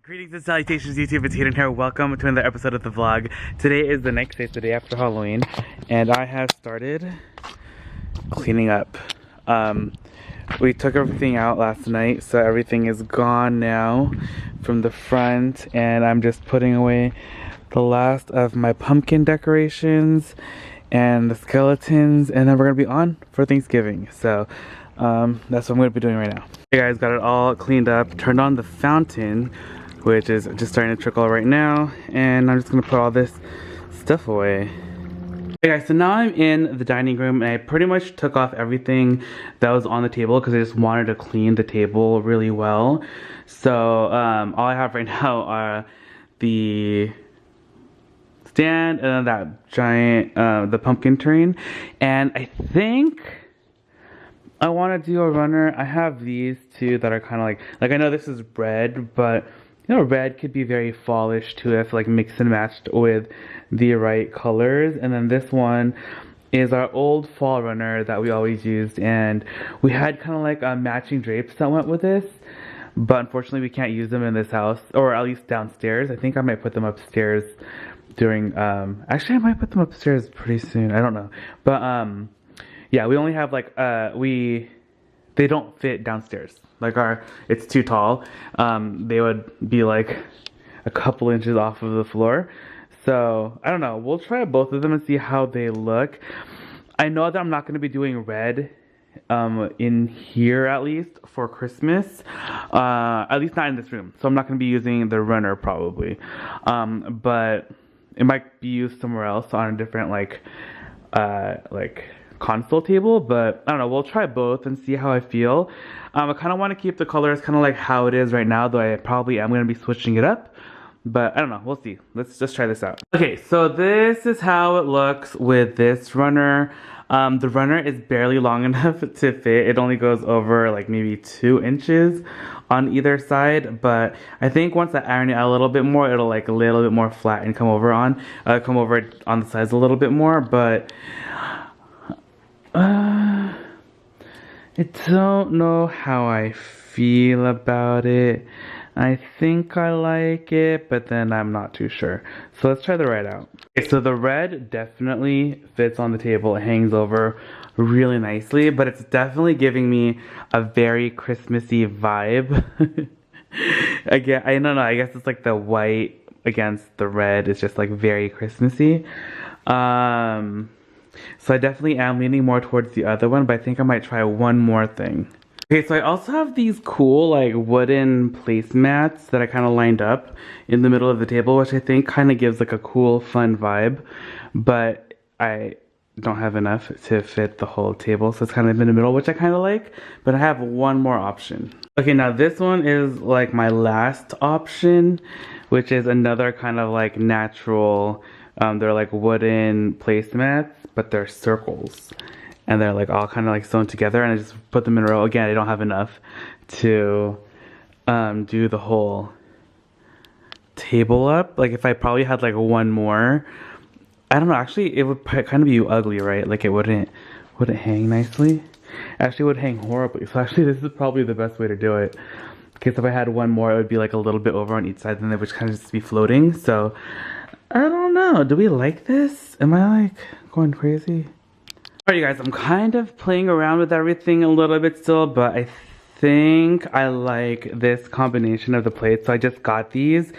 Greetings and salutations YouTube, it's Hayden here. Welcome to another episode of the vlog. Today is the next day, it's the day after Halloween, and I have started cleaning up. We took everything out last night, so everything is gone now from the front, and I'm just putting away the last of my pumpkin decorations and the skeletons, and then we're gonna be on for Thanksgiving. So that's what I'm gonna be doing right now. Hey guys, got it all cleaned up, turned on the fountain, which is just starting to trickle right now, and I'm just gonna put all this stuff away. Hey guys, so now I'm in the dining room, and I pretty much took off everything that was on the table because I just wanted to clean the table really well. So all I have right now are the stand and then that giant the pumpkin train, and I think I want to do a runner. I have these two that are kind of like I know this is red, but you know, red could be very fallish too if like mixed and matched with the right colors. And then this one is our old fall runner that we always used, and we had kind of like matching drapes that went with this, but unfortunately we can't use them in this house, or at least downstairs. I think I might put them upstairs during actually I might put them upstairs pretty soon, I don't know, but yeah, we only have like they don't fit downstairs. Like it's too tall. They would be like a couple inches off of the floor. So I don't know. We'll try both of them and see how they look. I know that I'm not going to be doing red in here, at least for Christmas. At least not in this room. So I'm not going to be using the runner probably. But it might be used somewhere else on a different like console table, but I don't know, we'll try both and see how I feel. I kind of want to keep the colors kind of like how it is right now, though I probably am going to be switching it up, but I don't know, we'll see. Let's just try this out. Okay, so this is how it looks with this runner. The runner is barely long enough to fit. It only goes over like maybe 2 inches on either side, but I think once I iron it out a little bit more, it'll like a little bit more flat and come over on the sides a little bit more. But I don't know how I feel about it. I think I like it, but then I'm not too sure. So let's try the red out. Okay, so the red definitely fits on the table. It hangs over really nicely, but it's definitely giving me a very Christmassy vibe. Again, I don't know, I guess it's like the white against the red is just like very Christmassy. So I definitely am leaning more towards the other one, but I think I might try one more thing. Okay, so I also have these cool like wooden placemats that I kind of lined up in the middle of the table, which I think kind of gives like a cool, fun vibe, but I don't have enough to fit the whole table, so it's kind of in the middle, which I kind of like, but I have one more option. Okay, now this one is like my last option, which is another kind of like natural, they're like wooden placemats, but they're circles, and they're like all kind of like sewn together, and I just put them in a row. Again, I don't have enough to do the whole table up. Like if I probably had like one more, I don't know, actually it would kind of be ugly, right? Like it wouldn't hang nicely. Actually it would hang horribly. So actually this is probably the best way to do it, because if I had one more, it would be like a little bit over on each side, and it would kind of just be floating. So I don't know. Do we like this? Am I like going crazy? Alright, you guys, I'm kind of playing around with everything a little bit still, but I think I like this combination of the plates. So I just got these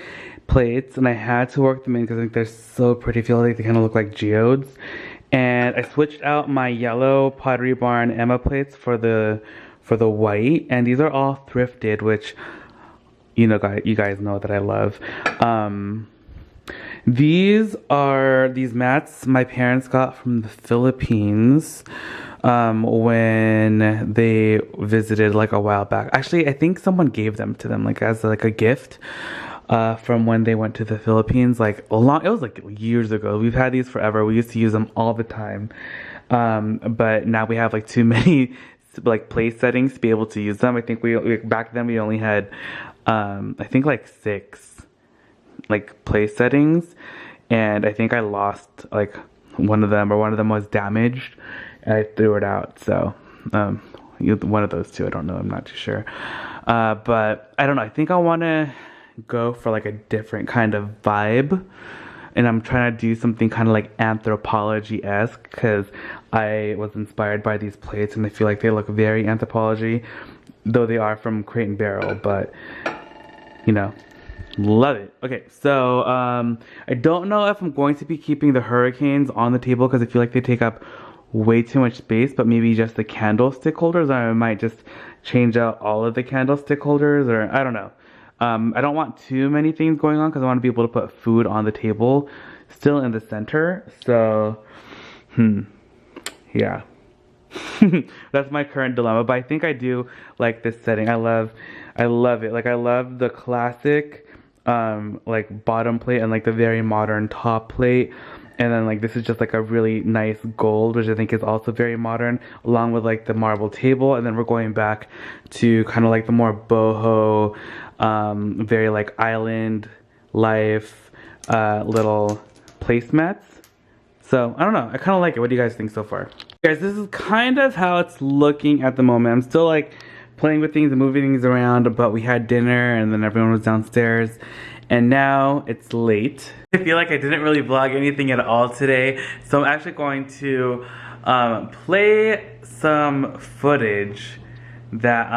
plates, and I had to work them in because I think they're so pretty. I feel like they kind of look like geodes. And I switched out my yellow Pottery Barn Emma plates for the white, and these are all thrifted, which you guys know that I love. These mats my parents got from the Philippines when they visited like a while back. Actually, I think someone gave them to them like as like a gift from when they went to the Philippines. Like it was like years ago. We've had these forever. We used to use them all the time, but now we have like too many like place settings to be able to use them. I think we back then we only had I think like 6 like place settings, and I think I lost like one of them, or one of them was damaged and I threw it out. So one of those two, I don't know, I'm not too sure, but I don't know, I think I want to go for like a different kind of vibe. And I'm trying to do something kind of like anthropology-esque because I was inspired by these plates and I feel like they look very anthropology, though they are from Crate and Barrel, but you know, love it. Okay, so I don't know if I'm going to be keeping the hurricanes on the table because I feel like they take up way too much space, but maybe just the candlestick holders, or I might just change out all of the candlestick holders, or I don't know. I don't want too many things going on because I want to be able to put food on the table still in the center. So, yeah. That's my current dilemma, but I think I do like this setting. I love it. Like I love the classic like bottom plate and like the very modern top plate. And then like this is just like a really nice gold, which I think is also very modern, along with like the marble table. And then we're going back to kind of like the more boho, very like island life little placemats. So I don't know, I kind of like it. What do you guys think so far? Guys, this is kind of how it's looking at the moment. I'm still like playing with things and moving things around, but we had dinner and then everyone was downstairs. And now it's late. I feel like I didn't really vlog anything at all today. So I'm actually going to play some footage that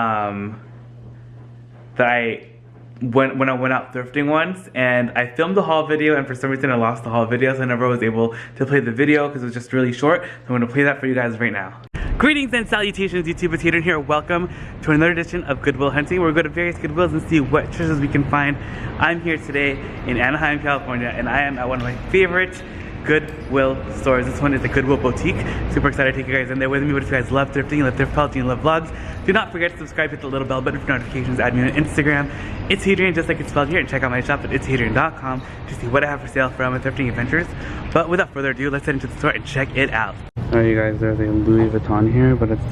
when I went out thrifting once, and I filmed the haul video, and for some reason I lost the haul video, so I never was able to play the video because it was just really short. So I'm going to play that for you guys right now. Greetings and salutations, YouTube. It's Hadrian here. Welcome to another edition of Goodwill Hunting, where we go to various Goodwills and see what treasures we can find. I'm here today in Anaheim, California, and I am at one of my favorite Goodwill stores. This one is a Goodwill boutique. Super excited to take you guys in there with me. But if you guys love thrifting, you love thriftology, and love vlogs, do not forget to subscribe, hit the little bell button for notifications, add me on Instagram. It's Hadrian, just like it's spelled here, and check out my shop at itsHadrian.com to see what I have for sale from my thrifting adventures. But without further ado, let's head into the store and check it out. Alright you guys, there's a Louis Vuitton here, but it's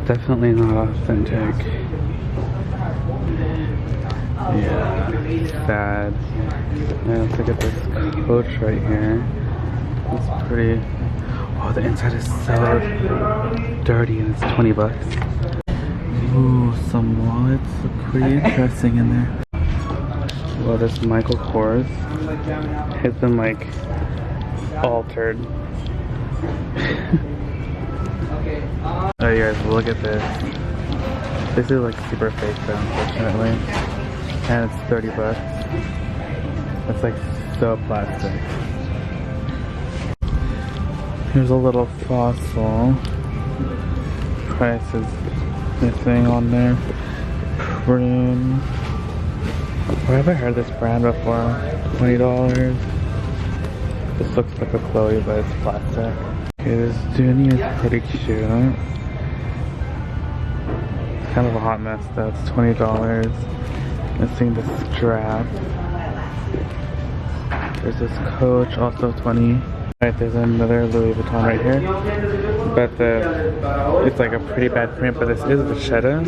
definitely not authentic. Yeah, sad. Yeah, let's look at this coach right here. It's pretty. Oh, the inside is so dirty and it's 20 bucks. Ooh, some wallets look pretty interesting in there. Well, this Michael Kors has been like altered. Oh, you guys, look at this. This is like super fake though, unfortunately. And it's 30 bucks. It's like so plastic. Here's a little fossil. Price is missing on there. Prune. Where have I heard this brand before? $20. This looks like a Chloe, but it's plastic. Okay, this Dooney is pretty cute. It's kind of a hot mess though. It's $20. Missing the strap. There's this coach, also 20. Alright, there's another Louis Vuitton right here. But it's like a pretty bad print, but this is Vachetta.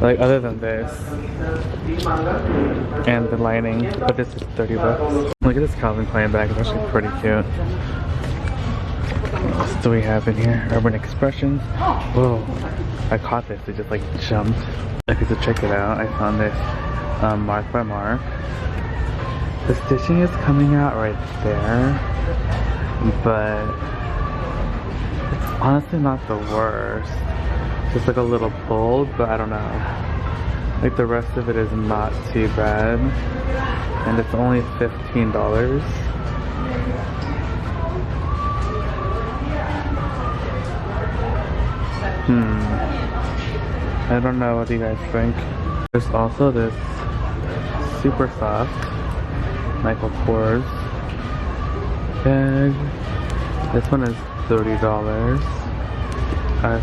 Like other than this and the lining, but this is 30 bucks. Look at this Calvin Klein bag, it's actually pretty cute. What else do we have in here? Urban Expressions. Whoa, I caught this, it just like jumped. Okay, so check it out, I found this Mark by Mark. The stitching is coming out right there, but it's honestly not the worst. Just like a little pulled, but I don't know. Like the rest of it is not too bad. And it's only $15. I don't know, what do you guys think? There's also this super soft Michael Kors bag. This one is $30.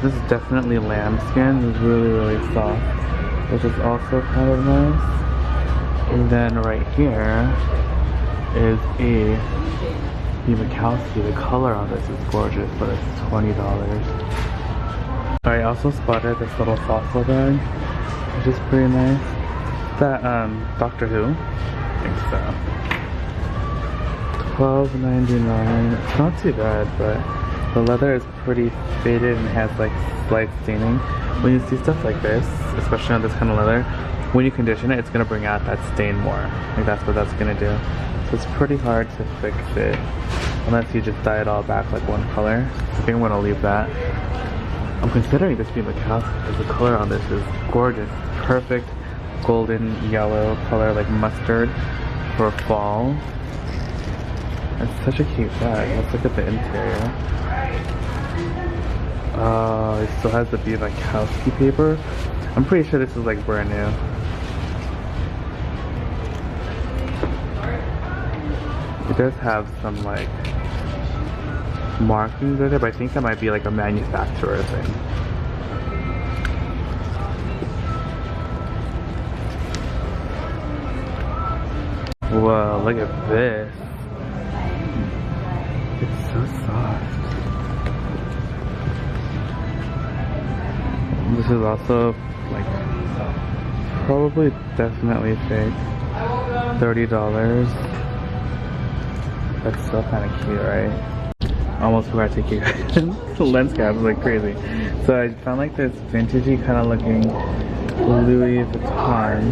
This is definitely lambskin. It's really, really soft, which is also kind of nice. And then right here is a Michalski. The color on this is gorgeous, but it's $20. I also spotted this little fossil bag, which is pretty nice. Is that Doctor Who? I think so. $12.99. It's not too bad, but the leather is pretty faded and has like slight staining. When you see stuff like this, especially on this kind of leather, when you condition it, it's gonna bring out that stain more. Like that's what that's gonna do. So it's pretty hard to fix it unless you just dye it all back like one color. So I think I'm gonna leave that. I'm considering this being Macau because the color on this is gorgeous. Perfect golden yellow color, like mustard for fall. It's such a cute bag. Let's look at the interior. Oh, it still has the Be Like Kowski paper. I'm pretty sure this is like brand new. It does have some like markings with it, but I think that might be like a manufacturer thing. Whoa, look at this. It's so soft. This is also like probably definitely fake. $30. That's still kind of cute, right? Almost forgot to take you guys. The lens cap is like crazy. So I found like this vintagey kind of looking Louis Vuitton.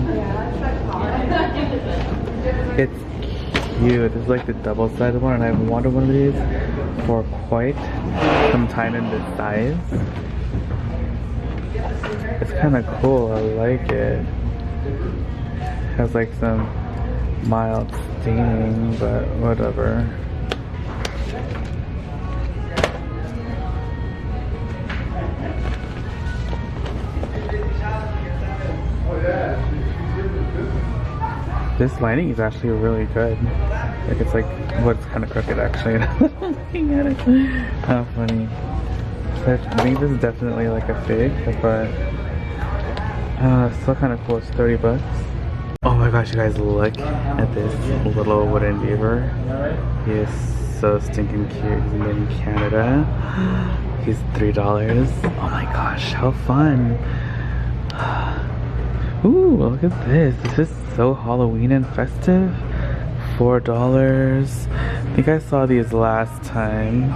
It's cute. This is like the double-sided one, and I've wanted one of these for quite some time in this size. It's kind of cool. I like it. It has like some mild staining, but whatever. This lining is actually really good. Like it's like, well, it's kind of crooked actually. Looking at it. How funny. So I think this is definitely like a fake, but it's still kind of cool. It's 30 bucks. Oh my gosh, you guys, look at this little wooden beaver. He is so stinking cute. He's made in Canada. He's $3. Oh my gosh, how fun. Ooh, look at this. This is so Halloween and festive. $4. I think I saw these last time.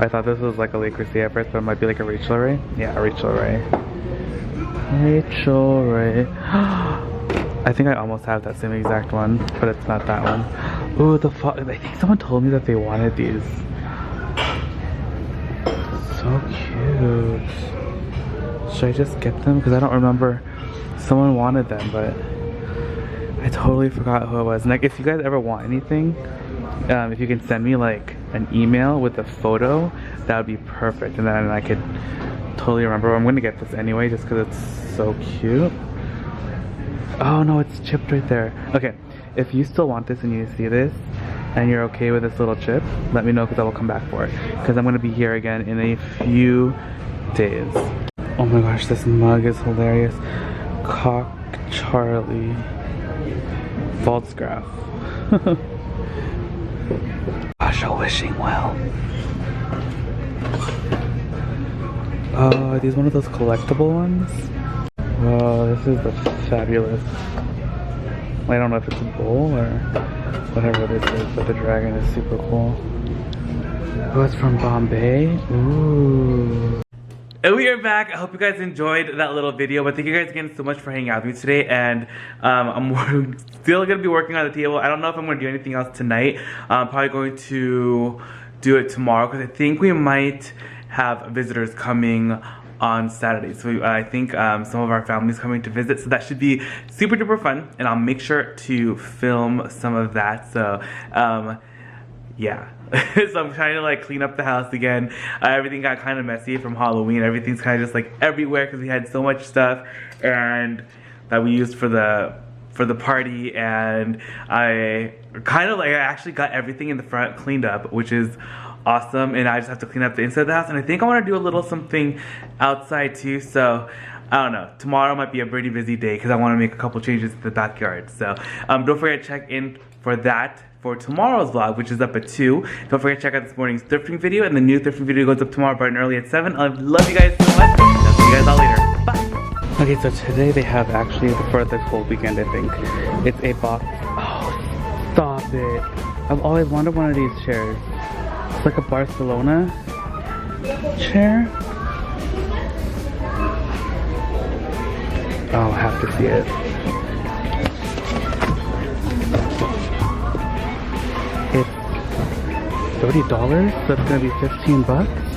I thought this was like a Le Creuset at first, but it might be like a Rachel Ray. Yeah, Rachel Ray. Rachel Ray. I think I almost have that same exact one, but it's not that one. Ooh, I think someone told me that they wanted these. So cute. Should I just get them? Because I don't remember. Someone wanted them, but I totally forgot who it was. And like, if you guys ever want anything, if you can send me like an email with a photo, that would be perfect. And then I could totally remember. I'm gonna get this anyway, just because it's so cute. Oh no, it's chipped right there. Okay, if you still want this and you see this, and you're okay with this little chip, let me know because I will come back for it. Because I'm gonna be here again in a few days. Oh my gosh, this mug is hilarious. Cock Charlie. Voltsgraph. Gosh, a wishing well. Oh, are these one of those collectible ones? Oh, this is the fabulous. I don't know if it's a bowl or whatever this is, but the dragon is super cool. Oh, it's from Bombay. Ooh. And we are back. I hope you guys enjoyed that little video, but thank you guys again so much for hanging out with me today. And I'm still gonna be working on the table. I don't know if I'm gonna do anything else tonight. I'm probably going to do it tomorrow because I think we might have visitors coming on Saturday. So I think some of our family's coming to visit, so that should be super duper fun. And I'll make sure to film some of that. So yeah. So I'm trying to like clean up the house again. Everything got kind of messy from Halloween. Everything's kind of just like everywhere because we had so much stuff and that we used for the party, and I actually got everything in the front cleaned up, which is awesome. And I just have to clean up the inside of the house, and I think I want to do a little something outside too. So I don't know, tomorrow might be a pretty busy day because I want to make a couple changes to the backyard. So don't forget to check in for that for tomorrow's vlog, which is up at 2. Don't forget to check out this morning's thrifting video, and the new thrifting video goes up tomorrow bright and early at 7. I love you guys so much. I'll see you guys all later. Bye. Okay, so today they have actually, for this whole weekend I think, it's a box. Oh, stop it. I've always wanted one of these chairs. It's like a Barcelona chair. I'll have to see it. It's $30, so it's gonna be 15 bucks.